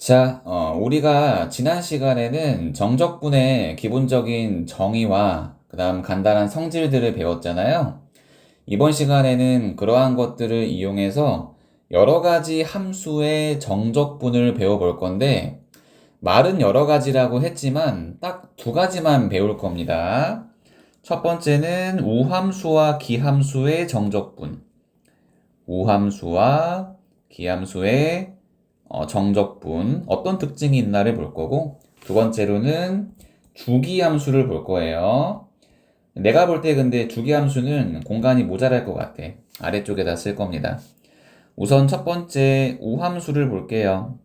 자, 우리가 지난 시간에는 정적분의 기본적인 정의와 그다음 간단한 성질들을 배웠잖아요. 이번 시간에는 그러한 것들을 이용해서 여러 가지 함수의 정적분을 배워볼 건데, 말은 여러 가지라고 했지만 딱 두 가지만 배울 겁니다. 첫 번째는 우함수와 기함수의 정적분. 우함수와 기함수의 정적분, 어떤 특징이 있나를 볼 거고, 두 번째로는 주기함수를 볼 거예요. 내가 볼 때 근데 주기함수는 공간이 모자랄 것 같아. 아래쪽에다 쓸 겁니다. 우선 첫 번째 우함수를 볼게요.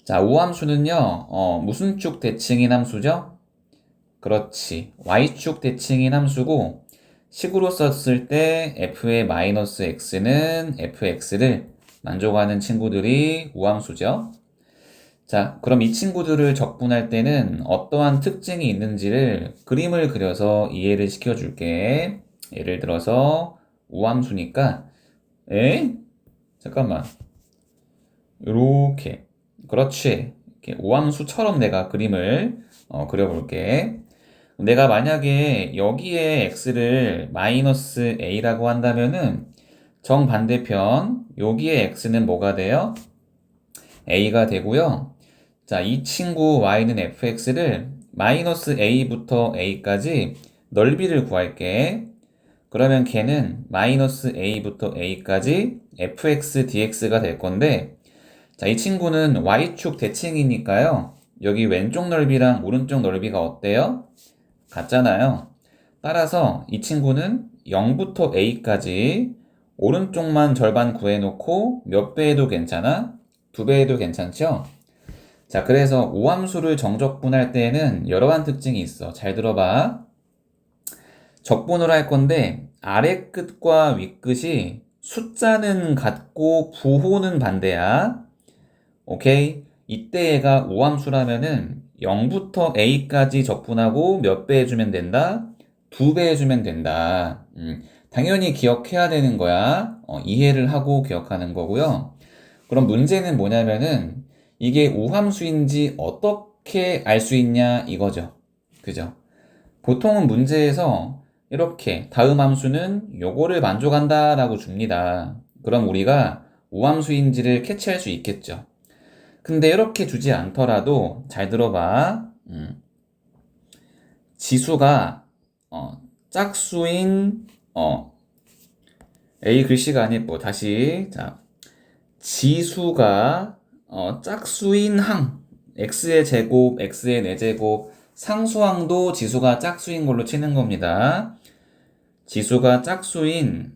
자, 우함수는요, 무슨 축 대칭인 함수죠? 그렇지. y축 대칭인 함수고, 식으로 썼을 때 f의 마이너스 x는 fx를 만족하는 친구들이 우함수죠. 자, 그럼 이 친구들을 적분할 때는 어떠한 특징이 있는지를 그림을 그려서 이해를 시켜줄게. 예를 들어서 우함수니까 잠깐만. 요렇게. 그렇지. 이렇게 우함수처럼 내가 그림을 그려볼게. 내가 만약에 여기에 x를 마이너스 a라고 한다면은 정반대편 여기에 x는 뭐가 돼요? a가 되고요. 자, 이 친구 y는 fx를 마이너스 a부터 a까지 넓이를 구할게. 그러면 걔는 마이너스 a부터 a까지 fx dx가 될 건데, 자, 이 친구는 y축 대칭이니까요. 여기 왼쪽 넓이랑 오른쪽 넓이가 어때요? 같잖아요. 따라서 이 친구는 0부터 a까지 오른쪽만 절반 구해놓고 몇 배 해도 괜찮아? 2배 해도 괜찮죠? 자, 그래서 오함수를 정적분할 때에는 여러한 특징이 있어. 잘 들어봐. 적분을 할 건데 아래 끝과 윗 끝이 숫자는 같고 부호는 반대야. 오케이? 이때 얘가 오함수라면은 0부터 a까지 적분하고 몇 배 해주면 된다? 2배 해주면 된다. 당연히 기억해야 되는 거야. 이해를 하고 기억하는 거고요. 그럼 문제는 뭐냐면은 이게 우함수인지 어떻게 알 수 있냐 이거죠. 그죠? 보통은 문제에서 이렇게 다음 함수는 요거를 만족한다 라고 줍니다. 그럼 우리가 우함수인지를 캐치할 수 있겠죠. 근데 이렇게 주지 않더라도 잘 들어봐. 지수가 짝수인 A 글씨가 아니고 다시 자 지수가 짝수인 항 x의 제곱, x의 4제곱 상수항도 지수가 짝수인 걸로 치는 겁니다. 지수가 짝수인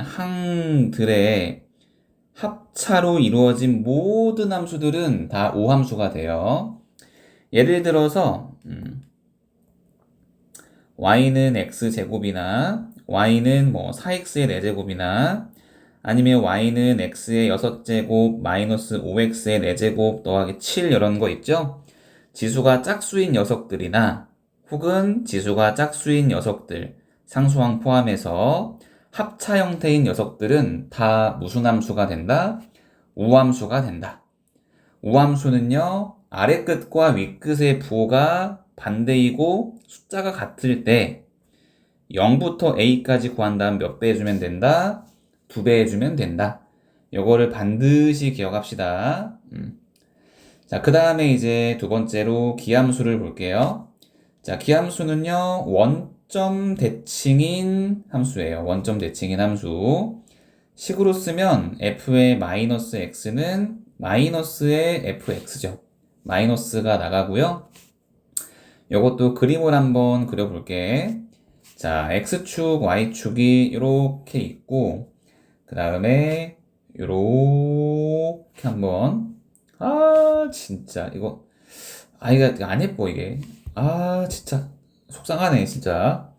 항들의 합차로 이루어진 모든 함수들은 다 오함수가 돼요. 예를 들어서 y는 x제곱이나 y는 뭐 4x의 4제곱이나 아니면 y는 x의 6제곱 마이너스 5x의 4제곱 더하기 7 이런 거 있죠? 지수가 짝수인 녀석들이나 혹은 지수가 짝수인 녀석들 상수항 포함해서 합차 형태인 녀석들은 다 무슨 함수가 된다? 우함수가 된다. 우함수는요, 아래 끝과 윗 끝의 부호가 반대이고 숫자가 같을 때 0부터 a까지 구한 다음 몇 배 해주면 된다? 2배 해주면 된다. 요거를 반드시 기억합시다. 자, 그 다음에 이제 두 번째로 기함수를 볼게요. 자, 기함수는요, 원점 대칭인 함수예요. 원점 대칭인 함수. 식으로 쓰면 f의 마이너스 x는 마이너스의 fx죠. 마이너스가 나가고요. 요것도 그림을 한번 그려볼게. 자, x축, y축이 이렇게 있고, 그 다음에 요렇게 한번 진짜 이거 이거 안 예뻐 이게. 진짜 속상하네 진짜.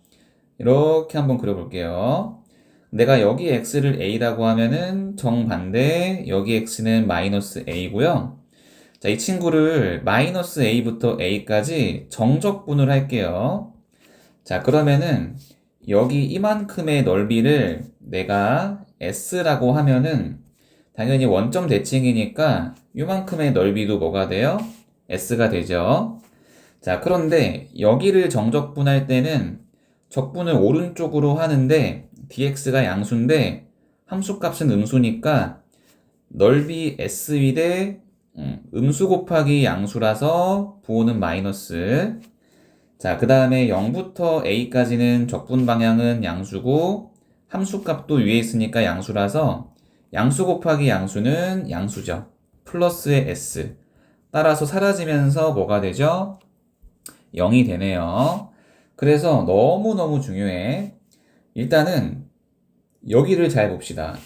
이렇게 한번 그려볼게요. 내가 여기 x를 a라고 하면은 정반대 여기 x는 마이너스 a고요. 자, 이 친구를 마이너스 a부터 a까지 정적분을 할게요. 자, 그러면은 여기 이만큼의 넓이를 내가 s라고 하면은 당연히 원점 대칭이니까 요만큼의 넓이도 뭐가 돼요? S가 되죠. 자, 그런데 여기를 정적분할 때는 적분을 오른쪽으로 하는데 dx가 양수인데 함수값은 음수니까 넓이 S위대 음수 곱하기 양수라서 부호는 마이너스. 자, 그 다음에 0부터 a까지는 적분 방향은 양수고 함수값도 위에 있으니까 양수라서 양수 곱하기 양수는 양수죠. 플러스의 s. 따라서 사라지면서 뭐가 되죠? 0이 되네요. 그래서 너무너무 중요해. 일단은 여기를 잘 봅시다.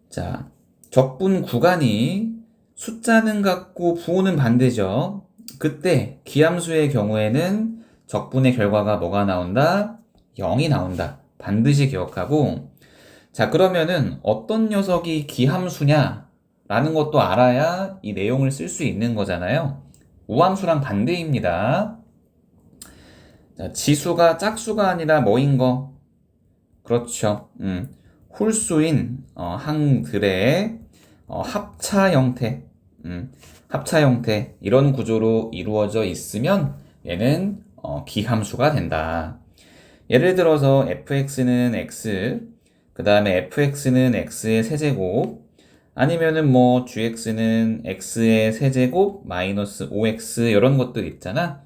자, 적분 구간이 숫자는 같고 부호는 반대죠. 그때 기함수의 경우에는 적분의 결과가 뭐가 나온다? 0이 나온다. 반드시 기억하고, 자, 그러면은 어떤 녀석이 기함수냐? 라는 것도 알아야 이 내용을 쓸 수 있는 거잖아요. 우함수랑 반대입니다. 자, 지수가 짝수가 아니라 뭐인 거? 그렇죠. 홀수인 항들의 합차 형태, 합차 형태 이런 구조로 이루어져 있으면 얘는 기함수가 된다. 예를 들어서 fx는 x, 그 다음에 fx는 x의 세제곱, 아니면은 뭐 gx는 x의 세제곱 마이너스 5x 이런 것들 있잖아.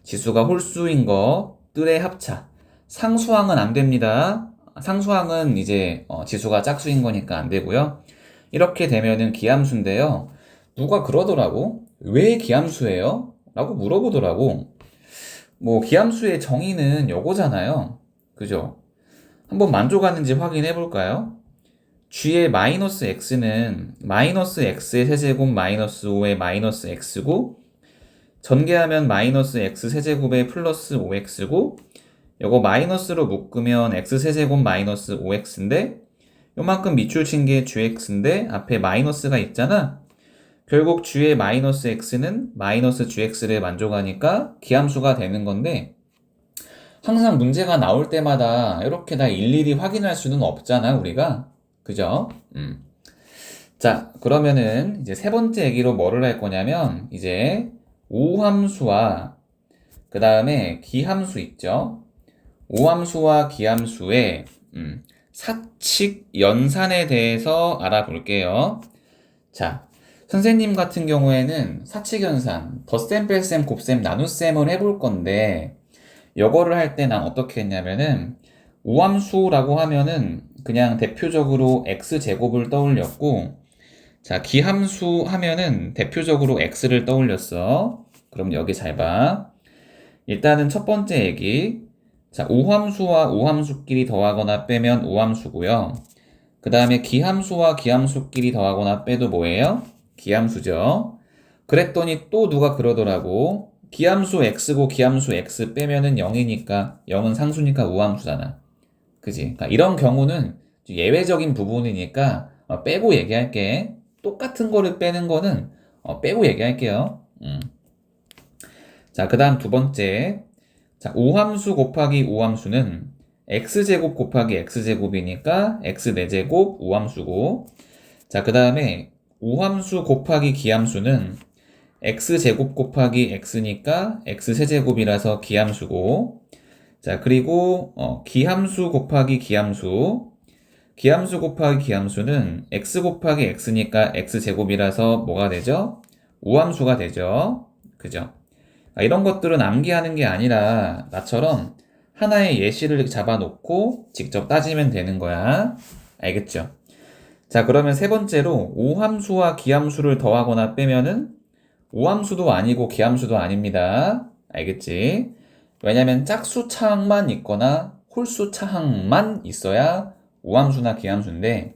지수가 홀수인 것들의 합차. 상수항은 안 됩니다. 상수항은 이제 지수가 짝수인 거니까 안 되고요. 이렇게 되면은 기함수인데요. 누가 그러더라고. 왜 기함수예요? 라고 물어보더라고. 뭐 기함수의 정의는 요거잖아요. 그죠? 한번 만족하는지 확인해 볼까요? g의 마이너스 x는 마이너스 x의 세제곱 마이너스 5의 마이너스 x고 전개하면 마이너스 x 세제곱에 플러스 5x고 요거 마이너스로 묶으면 x 세제곱 마이너스 5x인데 요만큼 밑줄 친 게 gx인데 앞에 마이너스가 있잖아. 결국 g의 마이너스 x는 마이너스 gx를 만족하니까 기함수가 되는 건데 항상 문제가 나올 때마다 이렇게 다 일일이 확인할 수는 없잖아 우리가. 그죠? 자, 그러면은 이제 세 번째 얘기로 뭐를 할 거냐면 이제 오함수와 그 다음에 기함수 있죠. 오함수와 기함수의 사칙 연산에 대해서 알아볼게요. 자, 선생님 같은 경우에는 사칙 연산, 덧셈, 뺄셈, 곱셈, 나눗셈을 해볼 건데 이거를 할 때 난 어떻게 했냐면은 오함수라고 하면은 그냥 대표적으로 x제곱을 떠올렸고 자, 기함수 하면은 대표적으로 x를 떠올렸어. 그럼 여기 잘 봐. 일단은 첫 번째 얘기. 자, 오함수와 오함수끼리 더하거나 빼면 오함수고요. 그 다음에 기함수와 기함수끼리 더하거나 빼도 뭐예요? 기함수죠. 그랬더니 또 누가 그러더라고. 기함수 x고 기함수 x 빼면은 0이니까 0은 상수니까 우함수잖아. 그지? 그러니까 이런 경우는 예외적인 부분이니까 빼고 얘기할게. 똑같은 거를 빼는 거는 빼고 얘기할게요. 자, 그 다음 두 번째. 자, 오함수 곱하기 오함수는 x제곱 곱하기 x제곱이니까 x 4제곱 오함수고 자, 그 다음에 오함수 곱하기 기함수는 x제곱 곱하기 x니까 x 세제곱이라서 기함수고 자, 그리고 기함수 곱하기 기함수 기함수 곱하기 기함수는 x 곱하기 x니까 x제곱이라서 뭐가 되죠? 오함수가 되죠. 그죠? 이런 것들은 암기하는 게 아니라 나처럼 하나의 예시를 잡아놓고 직접 따지면 되는 거야. 알겠죠? 자, 그러면 세 번째로 오함수와 기함수를 더하거나 빼면은 오함수도 아니고 기함수도 아닙니다. 알겠지? 왜냐면 짝수 차항만 있거나 홀수 차항만 있어야 오함수나 기함수인데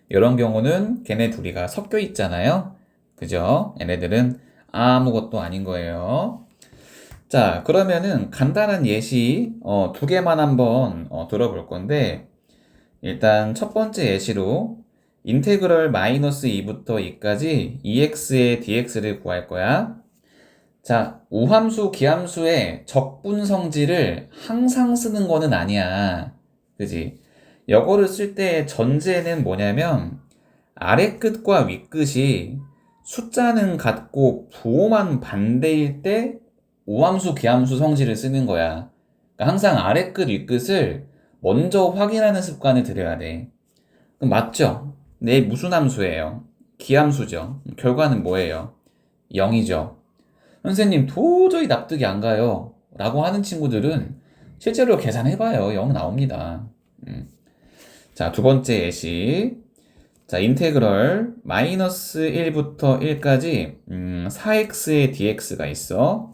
이런 경우는 걔네 둘이가 섞여 있잖아요. 그죠? 얘네들은 아무것도 아닌 거예요. 자, 그러면은 간단한 예시 두 개만 한번 들어볼 건데 일단 첫 번째 예시로 인테그럴 마이너스 2부터 2까지 2x의 dx를 구할 거야. 자, 우함수, 기함수의 적분 성질을 항상 쓰는 거는 아니야. 그지? 이거를 쓸 때 전제는 뭐냐면 아래 끝과 위 끝이 숫자는 같고 부호만 반대일 때 우함수, 기함수 성질을 쓰는 거야. 그러니까 항상 아래 끝, 위 끝을 먼저 확인하는 습관을 들여야 돼. 그럼 맞죠? 내 무슨 함수예요? 기함수죠. 결과는 뭐예요? 0이죠. 선생님 도저히 납득이 안 가요 라고 하는 친구들은 실제로 계산해봐요. 0 나옵니다. 자, 두 번째 예시. 자, 인테그럴 마이너스 1부터 1까지 4x의 dx가 있어.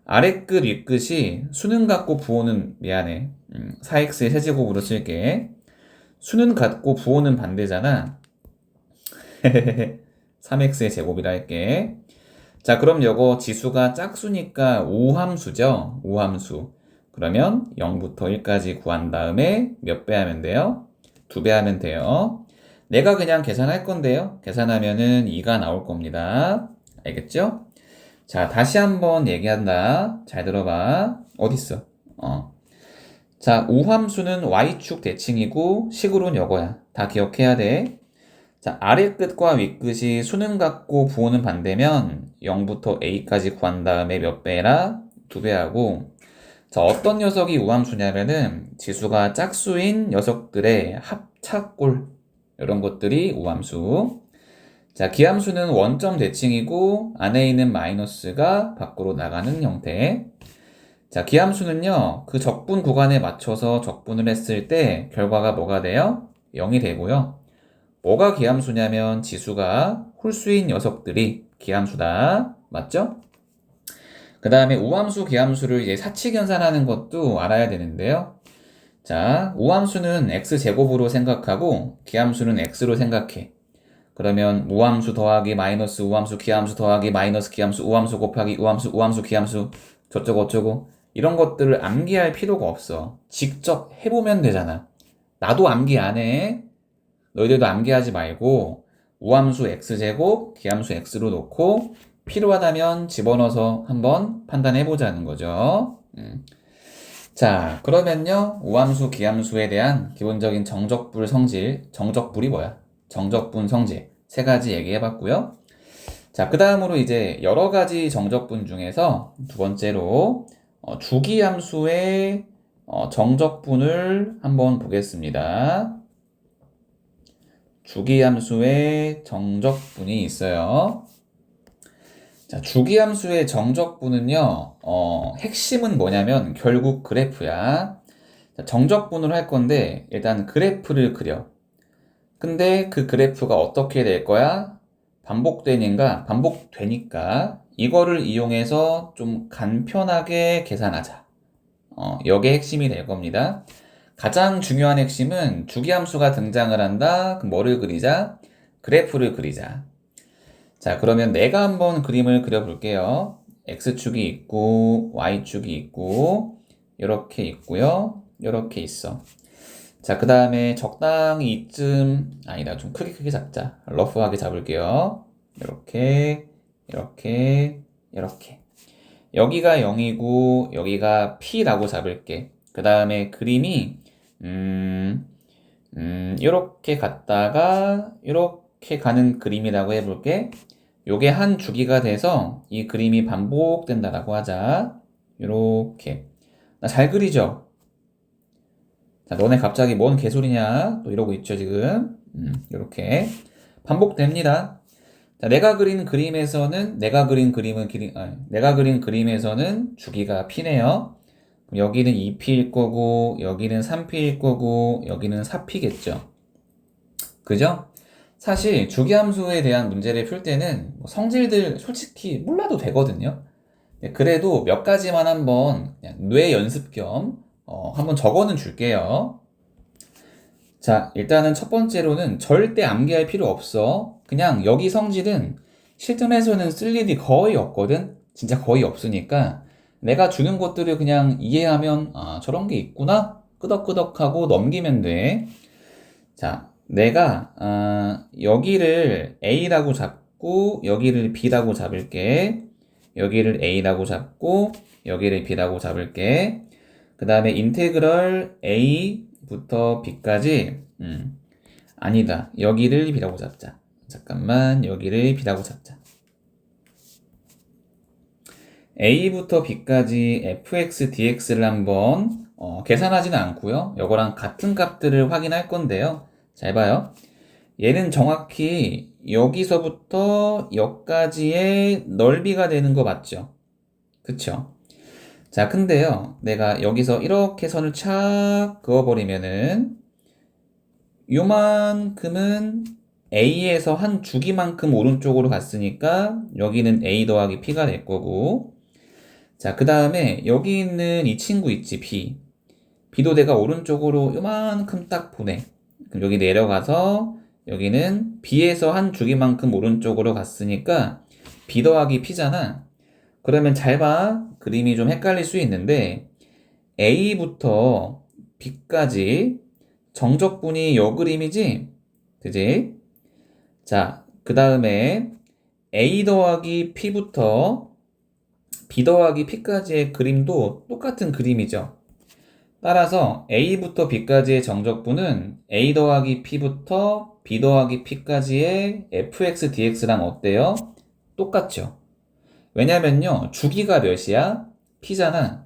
아래 끝, 위 끝이 수는 같고 부호는 미안해. 4x의 세제곱으로 쓸게. 수는 같고 부호는 반대잖아. 3x의 제곱이라 할게. 자, 그럼 요거 지수가 짝수니까 우함수죠. 우함수. 그러면 0부터 1까지 구한 다음에 몇 배 하면 돼요? 2배 하면 돼요. 내가 그냥 계산할 건데요. 계산하면은 2가 나올 겁니다. 알겠죠? 자, 다시 한번 얘기한다. 잘 들어봐. 어딨어? 자, 우함수는 y축 대칭이고 식으로는 요거야. 다 기억해야 돼. 자, 아래 끝과 위 끝이 수는 같고 부호는 반대면 0부터 a까지 구한 다음에 몇 배라? 2배 하고. 자, 어떤 녀석이 우함수냐면은 지수가 짝수인 녀석들의 합차꼴 이런 것들이 우함수. 자, 기함수는 원점 대칭이고 안에 있는 마이너스가 밖으로 나가는 형태. 자, 기함수는요, 그 적분 구간에 맞춰서 적분을 했을 때 결과가 뭐가 돼요? 0이 되고요. 뭐가 기함수냐면 지수가 홀수인 녀석들이 기함수다. 맞죠? 그 다음에 우함수, 기함수를 이제 사칙연산하는 것도 알아야 되는데요. 자, 우함수는 x제곱으로 생각하고 기함수는 x로 생각해. 그러면 우함수 더하기 마이너스 우함수 기함수 더하기 마이너스 기함수 우함수 곱하기 우함수 우함수 기함수 저쩌고 어쩌고 이런 것들을 암기할 필요가 없어. 직접 해보면 되잖아. 나도 암기 안 해. 너희들도 암기하지 말고 우함수 x제곱 기함수 x로 놓고 필요하다면 집어넣어서 한번 판단해보자는 거죠. 자, 그러면요 우함수 기함수에 대한 기본적인 정적분 성질, 정적분이 뭐야? 정적분 성질 세 가지 얘기해봤고요. 자, 그 다음으로 이제 여러 가지 정적분 중에서 두 번째로 주기함수의 정적분을 한번 보겠습니다. 주기함수의 정적분이 있어요. 자, 주기함수의 정적분은요, 핵심은 뭐냐면 결국 그래프야. 자, 정적분을 할 건데 일단 그래프를 그려. 근데 그 그래프가 어떻게 될 거야? 반복되니까 이거를 이용해서 좀 간편하게 계산하자. 여기에 핵심이 될 겁니다. 가장 중요한 핵심은 주기함수가 등장을 한다. 그럼 뭐를 그리자? 그래프를 그리자. 자, 그러면 내가 한번 그림을 그려볼게요. x축이 있고 y축이 있고 이렇게 있고요. 이렇게 있어. 자, 그 다음에 적당히 이쯤 아니다. 좀 크게 잡자. 러프하게 잡을게요. 이렇게 이렇게 여기가 0이고 여기가 p라고 잡을게. 그 다음에 그림이 이렇게 갔다가 이렇게 가는 그림이라고 해볼게. 요게 한 주기가 돼서 이 그림이 반복된다라고 하자. 이렇게 나 잘 그리죠? 자, 너네 갑자기 뭔 개소리냐? 또 이러고 있죠, 지금. 이렇게 반복됩니다. 자, 내가 그린 그림에서는 주기가 p네요. 여기는 2p일 거고, 여기는 3p일 거고, 여기는 4p겠죠. 그죠? 사실 주기함수에 대한 문제를 풀 때는 성질들 솔직히 몰라도 되거든요. 그래도 몇 가지만 한번 그냥 뇌 연습 겸 한번 적어는 줄게요. 자, 일단은 첫 번째로는 절대 암기할 필요 없어. 그냥 여기 성질은 실전에서는 쓸 일이 거의 없거든. 진짜 거의 없으니까 내가 주는 것들을 그냥 이해하면 아, 저런 게 있구나. 끄덕끄덕하고 넘기면 돼. 자, 내가 여기를 A라고 잡고 여기를 B라고 잡을게. 여기를 A라고 잡고 여기를 B라고 잡을게. 그 다음에 인테그럴 A부터 B까지 아니다. 여기를 B라고 잡자. 잠깐만, 여기를 B라고 잡자. A부터 B까지 fx, dx를 한번 계산하지는 않고요. 이거랑 같은 값들을 확인할 건데요. 잘 봐요. 얘는 정확히 여기서부터 여기까지의 넓이가 되는 거 맞죠? 그쵸? 자, 근데요. 내가 여기서 이렇게 선을 착 그어버리면은 요만큼은 A에서 한 주기만큼 오른쪽으로 갔으니까 여기는 A 더하기 P가 될 거고, 자, 그 다음에 여기 있는 이 친구 있지, B. B도 내가 오른쪽으로 요만큼 딱 보내. 그럼 여기 내려가서 여기는 B에서 한 주기만큼 오른쪽으로 갔으니까 B 더하기 P잖아. 그러면 잘 봐. 그림이 좀 헷갈릴 수 있는데 A부터 B까지 정적분이 요 그림이지? 그지? 자, 그 다음에 A 더하기 P부터 B 더하기 P까지의 그림도 똑같은 그림이죠. 따라서 A부터 B까지의 정적분은 A 더하기 P부터 B 더하기 P까지의 fx, dx랑 어때요? 똑같죠. 왜냐면요, 주기가 몇이야? P잖아.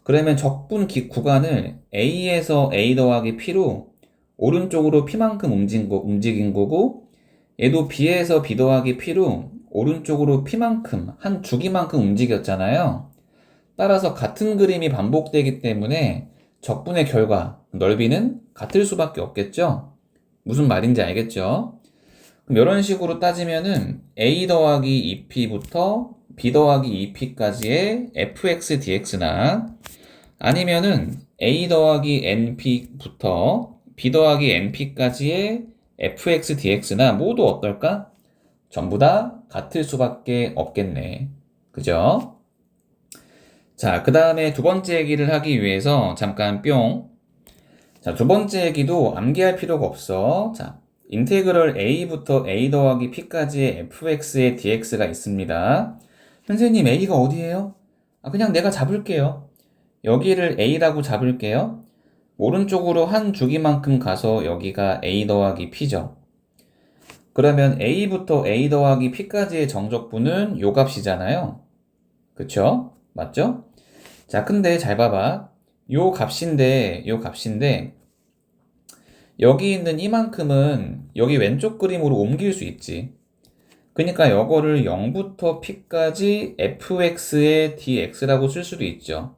그러면 적분 구간을 A에서 A 더하기 P로 오른쪽으로 P만큼 움직인 거고, 얘도 B에서 B 더하기 P로 오른쪽으로 P만큼, 한 주기만큼 움직였잖아요. 따라서 같은 그림이 반복되기 때문에 적분의 결과, 넓이는 같을 수밖에 없겠죠? 무슨 말인지 알겠죠? 그럼 이런 식으로 따지면은 A 더하기 2P부터 B 더하기 2P까지의 fx, dx나 아니면은 A 더하기 NP부터 B 더하기 NP까지의 fx, dx나 모두 어떨까? 전부 다 같을 수밖에 없겠네. 그죠? 자, 그 다음에 두 번째 얘기를 하기 위해서 잠깐 뿅. 자, 두 번째 얘기도 암기할 필요가 없어. 자, 인테그럴 A부터 A 더하기 P까지의 fx의 dx가 있습니다. 선생님, A가 어디예요? 그냥 내가 잡을게요. 여기를 A라고 잡을게요. 오른쪽으로 한 주기만큼 가서 여기가 A 더하기 P죠. 그러면 A부터 A 더하기 P까지의 정적분은 요 값이잖아요. 그쵸? 맞죠? 자, 근데 잘 봐봐. 요 값인데 여기 있는 이만큼은 여기 왼쪽 그림으로 옮길 수 있지. 그러니까 이거를 0부터 P까지 fx의 dx라고 쓸 수도 있죠.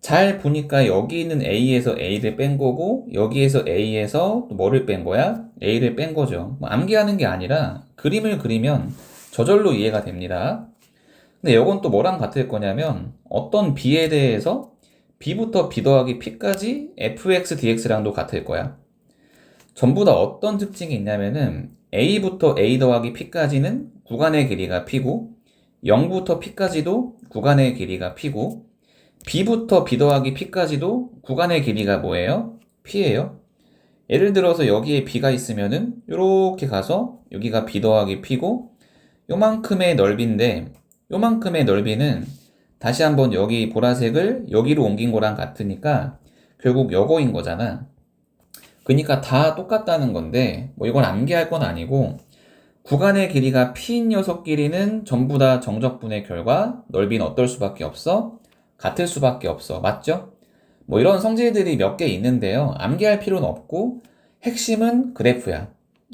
잘 보니까 여기 있는 A에서 A를 뺀 거고 여기에서 A에서 또 뭐를 뺀 거야? A를 뺀 거죠. 뭐 암기하는 게 아니라 그림을 그리면 저절로 이해가 됩니다. 근데 이건 또 뭐랑 같을 거냐면 어떤 B에 대해서 B부터 B 더하기 P까지 fx, dx랑도 같을 거야. 전부 다 어떤 특징이 있냐면은 A부터 A 더하기 P까지는 구간의 길이가 P고 0부터 P까지도 구간의 길이가 P고 B부터 B 더하기 P까지도 구간의 길이가 뭐예요? P예요. 예를 들어서 여기에 B가 있으면은 이렇게 가서 여기가 B 더하기 P고 요만큼의 넓이인데 요만큼의 넓이는 다시 한번 여기 보라색을 여기로 옮긴 거랑 같으니까 결국 요거인 거잖아. 그러니까 다 똑같다는 건데 뭐 이건 암기할 건 아니고 구간의 길이가 P인 녀석끼리는 전부 다 정적분의 결과 넓이는 어떨 수밖에 없어? 같을 수밖에 없어. 맞죠? 뭐 이런 성질들이 몇 개 있는데요. 암기할 필요는 없고 핵심은 그래프야.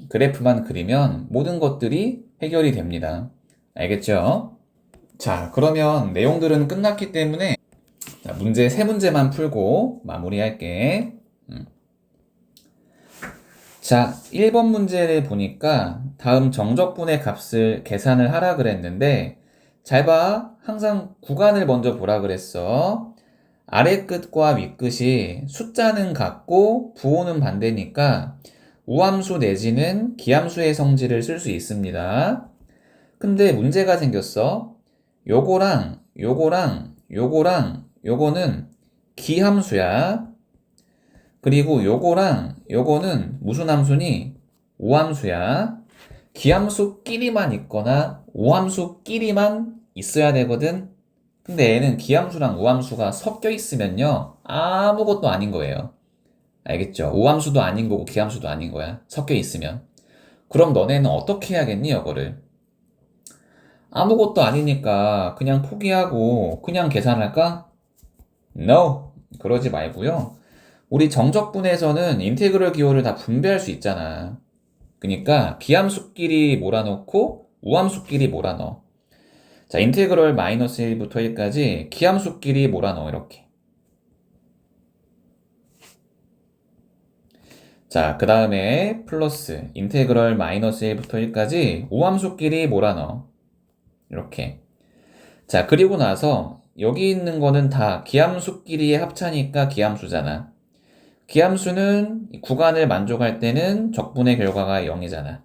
그래프만 그리면 모든 것들이 해결이 됩니다. 알겠죠? 자, 그러면 내용들은 끝났기 때문에 자, 문제 세 문제만 풀고 마무리할게. 자, 1번 문제를 보니까 다음 정적분의 값을 계산을 하라 그랬는데 잘 봐. 항상 구간을 먼저 보라 그랬어. 아래 끝과 윗 끝이 숫자는 같고 부호는 반대니까 우함수 내지는 기함수의 성질을 쓸 수 있습니다. 근데 문제가 생겼어. 요거는 기함수야. 그리고 요거는 무슨 함수니? 우함수야. 기함수끼리만 있거나 우함수끼리만 있어야 되거든. 근데 얘는 기함수랑 우함수가 섞여 있으면요 아무것도 아닌 거예요. 알겠죠? 우함수도 아닌 거고 기함수도 아닌 거야. 섞여 있으면. 그럼 너네는 어떻게 해야겠니, 이거를? 아무것도 아니니까 그냥 포기하고 그냥 계산할까? No! 그러지 말고요. 우리 정적분에서는 인테그럴 기호를 다 분배할 수 있잖아. 그러니까 기함수끼리 몰아넣고 우함수끼리 몰아넣어. 자, 인테그럴 마이너스 1부터 1까지 기함수끼리 몰아넣어, 이렇게. 자, 그 다음에 플러스 인테그럴 마이너스 1부터 1까지 우함수끼리 몰아넣어. 이렇게. 자, 그리고 나서 여기 있는 거는 다 기함수끼리의 합차니까 기함수잖아. 기함수는 구간을 만족할 때는 적분의 결과가 0이잖아.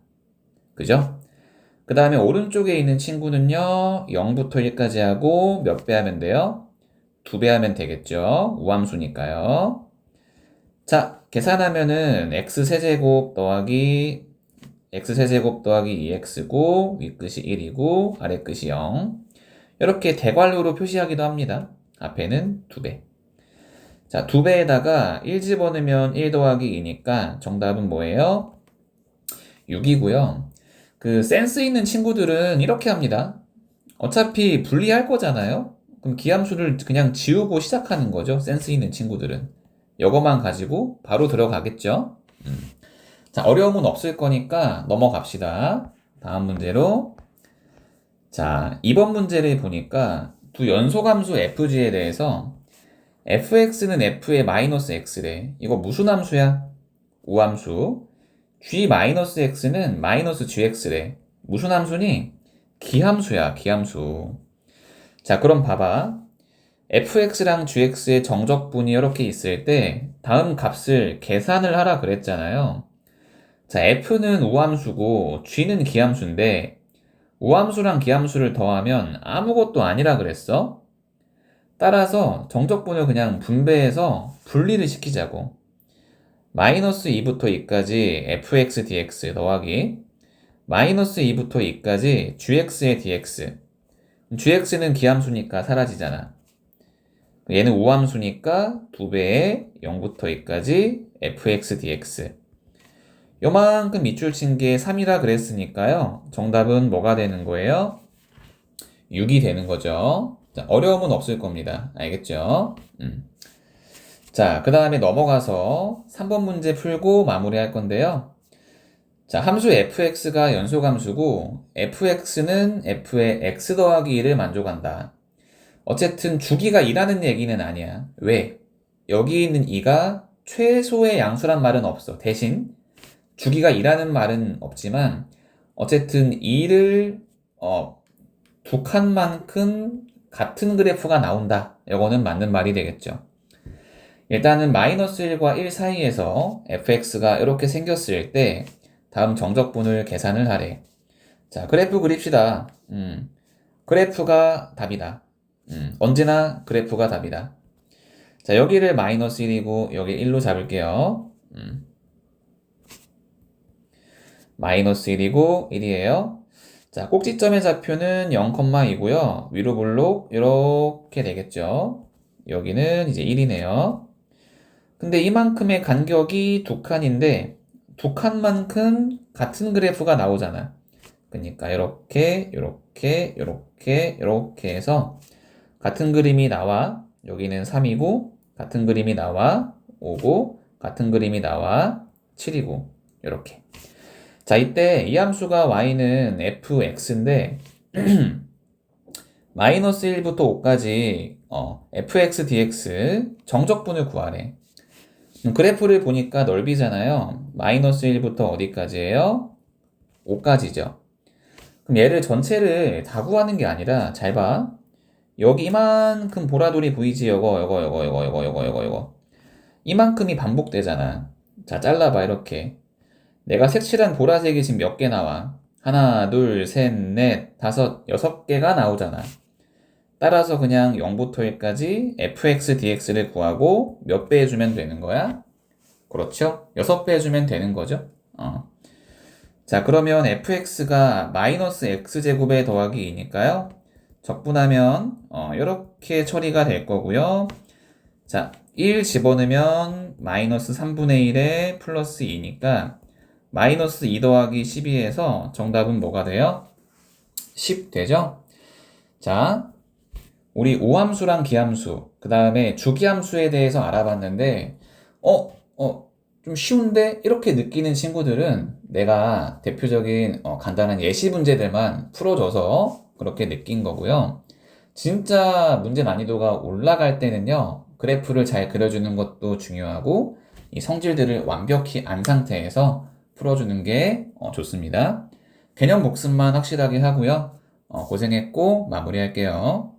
그죠? 그 다음에 오른쪽에 있는 친구는요, 0부터 1까지 하고 몇 배 하면 돼요? 2배 하면 되겠죠? 우함수니까요. 자, 계산하면은 x세제곱 더하기 x세제곱 더하기 2x고 윗끝이 1이고 아랫끝이 0. 이렇게 대괄호로 표시하기도 합니다. 앞에는 2배. 자, 2배에다가 1 집어넣으면 1 더하기 2니까 정답은 뭐예요? 6이고요. 그 센스 있는 친구들은 이렇게 합니다. 어차피 분리할 거잖아요? 그럼 기함수를 그냥 지우고 시작하는 거죠. 센스 있는 친구들은. 이거만 가지고 바로 들어가겠죠? 자, 어려움은 없을 거니까 넘어갑시다. 다음 문제로. 자, 이번 문제를 보니까 두 연소함수 fg에 대해서 fx는 f의 마이너스 x래. 이거 무슨 함수야? 우함수. g 마이너스 x는 마이너스 gx래. 무슨 함수니? 기함수야, 기함수. 자, 그럼 봐봐. fx랑 gx의 정적분이 이렇게 있을 때 다음 값을 계산을 하라 그랬잖아요. 자, f는 우함수고 g는 기함수인데 우함수랑 기함수를 더하면 아무것도 아니라 그랬어. 따라서 정적분을 그냥 분배해서 분리를 시키자고. 마이너스 2부터 2까지 fx dx 더하기 마이너스 2부터 2까지 gx의 dx. gx는 기함수니까 사라지잖아. 얘는 우함수니까 2배의 0부터 2까지 fx dx. 요만큼 밑줄 친 게 3이라 그랬으니까요. 정답은 뭐가 되는 거예요? 6이 되는 거죠. 자, 어려움은 없을 겁니다. 알겠죠? 자, 그 다음에 넘어가서 3번 문제 풀고 마무리할 건데요. 자, 함수 fx가 연소함수고 fx는 f의 x 더하기 1을 만족한다. 어쨌든 주기가 2라는 얘기는 아니야. 왜? 여기 있는 2가 최소의 양수란 말은 없어. 대신 주기가 2라는 말은 없지만 어쨌든 2를 두 칸만큼 같은 그래프가 나온다. 이거는 맞는 말이 되겠죠. 일단은 마이너스 1과 1 사이에서 fx가 이렇게 생겼을 때 다음 정적분을 계산을 하래. 자, 그래프 그립시다. 그래프가 답이다. 언제나 그래프가 답이다. 자, 여기를 마이너스 1이고 여기 1로 잡을게요. 마이너스 1이고 1이에요. 자, 꼭지점의 좌표는 0,2고요. 위로 볼록 이렇게 되겠죠. 여기는 이제 1이네요. 근데 이만큼의 간격이 두 칸인데 두 칸만큼 같은 그래프가 나오잖아. 그러니까 이렇게 이렇게 해서 같은 그림이 나와. 여기는 3이고 같은 그림이 나와 5고 같은 그림이 나와 7이고 이렇게. 자, 이때 이 함수가 y는 fx인데 마이너스 1부터 5까지 fx dx 정적분을 구하래. 그래프를 보니까 넓이잖아요. 마이너스 1부터 어디까지예요? 5까지죠. 그럼 얘를 전체를 다 구하는 게 아니라 잘 봐. 여기 이만큼 보라돌이 보이지? 요거. 이만큼이 반복되잖아. 자, 잘라봐, 이렇게. 내가 색칠한 보라색이 지금 몇 개 나와? 하나, 둘, 셋, 넷, 다섯, 6개가 나오잖아. 따라서 그냥 0부터 1까지 fx dx를 구하고 몇 배 해주면 되는 거야? 그렇죠? 6배 해주면 되는 거죠? 자, 그러면 fx가 마이너스 x제곱에 더하기 2니까요. 적분하면 이렇게 처리가 될 거고요. 자, 1 집어넣으면 마이너스 3분의 1에 플러스 2니까 마이너스 2 더하기 12에서 정답은 뭐가 돼요? 10 되죠? 자, 우리 오함수랑 기함수, 그 다음에 주기함수에 대해서 알아봤는데, 좀 쉬운데? 이렇게 느끼는 친구들은 내가 대표적인 간단한 예시 문제들만 풀어줘서 그렇게 느낀 거고요. 진짜 문제 난이도가 올라갈 때는요, 그래프를 잘 그려주는 것도 중요하고, 이 성질들을 완벽히 안 상태에서 풀어주는 게 좋습니다. 개념 복습만 확실하게 하고요. 고생했고 마무리할게요.